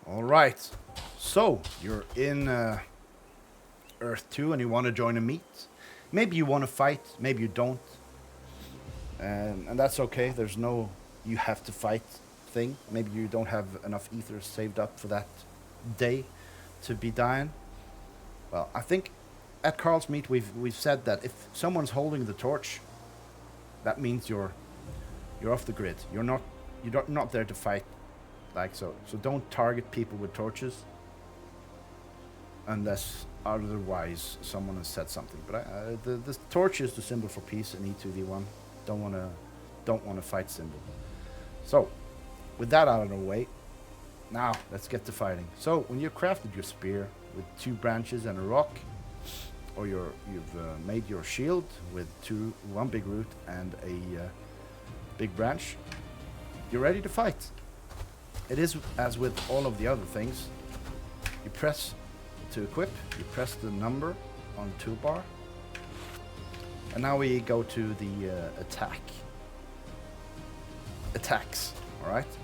Alright, so you're in Earth 2 and you want to join a meet. Maybe you want to fight, maybe you don't. And that's okay, there's no you have to fight thing. Maybe you don't have enough ethers saved up for that day to be dying. Well, I think at Carl's meet we've said that if someone's holding the torch, that means you're off the grid. You're not there to fight like so. So don't target people with torches unless otherwise someone has said something. But the torch is the symbol for peace in E2V1. Don't wanna fight symbol. So with that out of the way, now let's get to fighting. So when you crafted your spear with 2 branches and a rock, or you've made your shield with 1 big root and a big branch, you're ready to fight. It is as with all of the other things. You press to equip, you press the number on the toolbar, and now we go to the attacks. All right.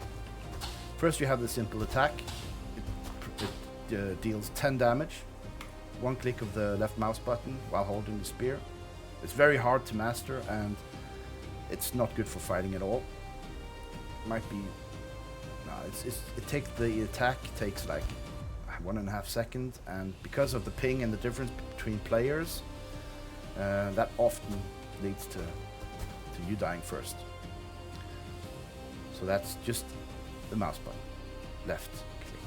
First, you have the simple attack. It deals 10 damage. 1 click of the left mouse button while holding the spear. It's very hard to master, and it's not good for fighting at all. Might be. No, the attack takes like 1.5 seconds, and because of the ping and the difference between players, that often leads to you dying first. So that's just the mouse button, left click.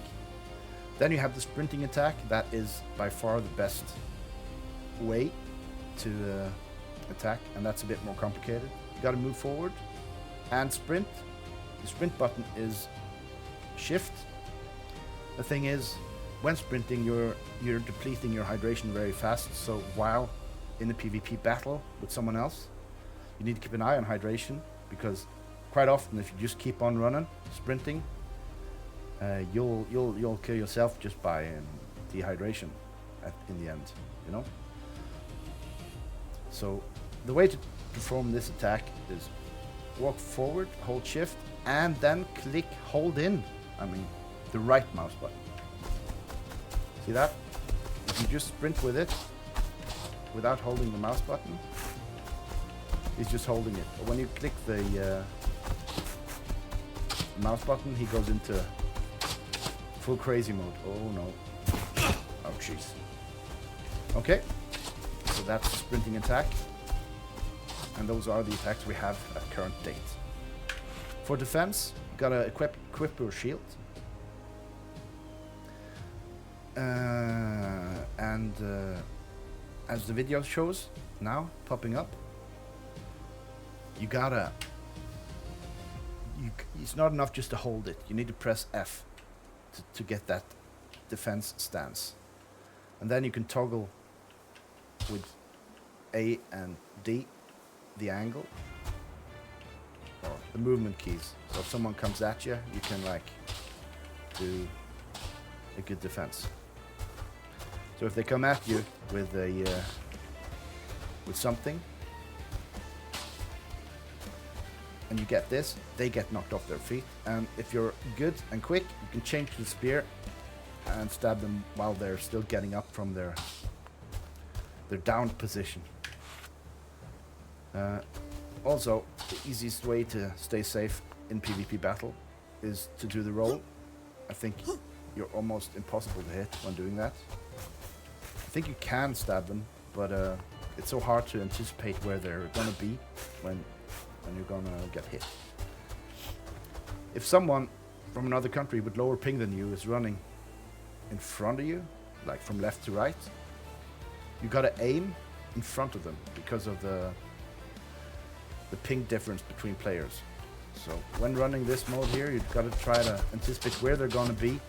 Then you have the sprinting attack. That is by far the best way to attack, and that's a bit more complicated. You got to move forward and sprint. The sprint button is shift. The thing is, when sprinting, you're depleting your hydration very fast. So while in a PvP battle with someone else, you need to keep an eye on hydration, because quite often, if you just keep on running, sprinting, you'll kill yourself just by dehydration in the end, you know. So the way to perform this attack is walk forward, hold shift, and then hold in. The right mouse button. See that? If you just sprint with it without holding the mouse button, he's just holding it. But when you click the mouse button, he goes into full crazy mode. Oh no. Oh jeez. Okay. So that's the sprinting attack. And those are the attacks we have at current date. For defense, you gotta equip your shield. As the video shows now, popping up, you gotta... it's not enough just to hold it. You need to press F to get that defense stance. And then you can toggle with A and D the angle or the movement keys. So if someone comes at you, you can do a good defense. So if they come at you with something, and you get this, they get knocked off their feet. And if you're good and quick, you can change to the spear and stab them while they're still getting up from their downed position. Also, the easiest way to stay safe in PvP battle is to do the roll. I think you're almost impossible to hit when doing that. I think you can stab them, but it's so hard to anticipate where they're gonna be when you're gonna get hit. If someone from another country with lower ping than you is running in front of you, like from left to right, you gotta aim in front of them because of the ping difference between players. So when running this mode here, you've got to try to anticipate where they're gonna be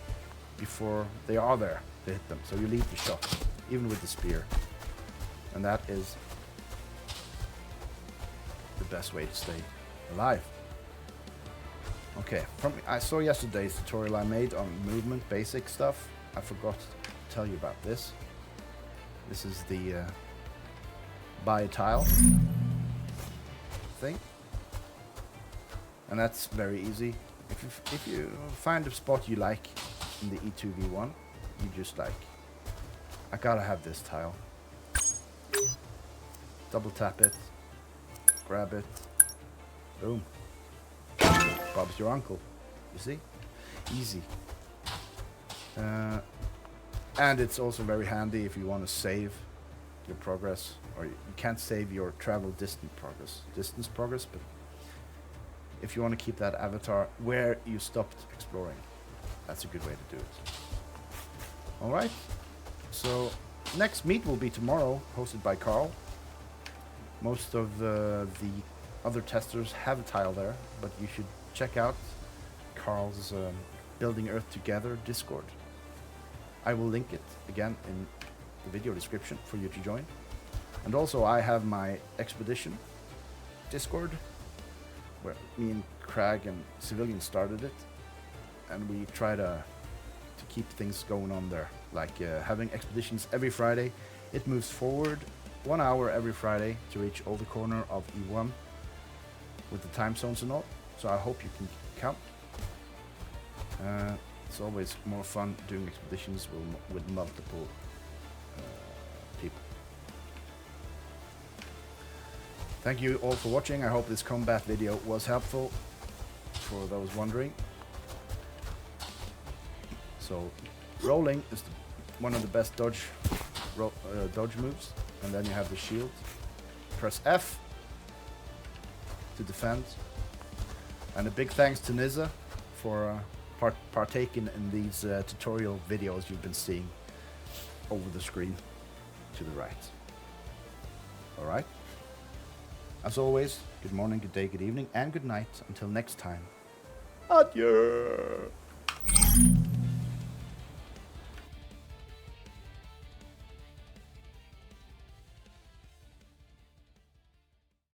before they are there to hit them. So you lead the shot, even with the spear. And that is the best way to stay alive. Okay, I saw yesterday's tutorial I made on movement, basic stuff. I forgot to tell you about this. This is the buy a tile thing. And that's very easy. If you find a spot you like, in the E2V1, you just like, I gotta have this tile. Double tap it, grab it, boom. Bob's your uncle. You see? Easy. And it's also very handy if you want to save your progress, or you can't save your travel distance progress, but if you want to keep that avatar where you stopped exploring, that's a good way to do it. Alright, so next meet will be tomorrow, hosted by Carl. Most of the other testers have a tile there, but you should check out Carl's Building Earth Together Discord. I will link it again in the video description for you to join. And also I have my Expedition Discord, where me and Crag and Civilian started it, and we try to keep things going on there, like having expeditions every Friday. It moves forward 1 hour every Friday to reach all the corner of E1 with the time zones and all, so I hope you can come. It's always more fun doing expeditions with multiple people. Thank you all for watching. I hope this combat video was helpful for those wondering. So, rolling is one of the best dodge moves, and then you have the shield. Press F to defend. And a big thanks to Nizza for partaking in these tutorial videos you've been seeing over the screen to the right. Alright? As always, good morning, good day, good evening, and good night. Until next time. Adieu!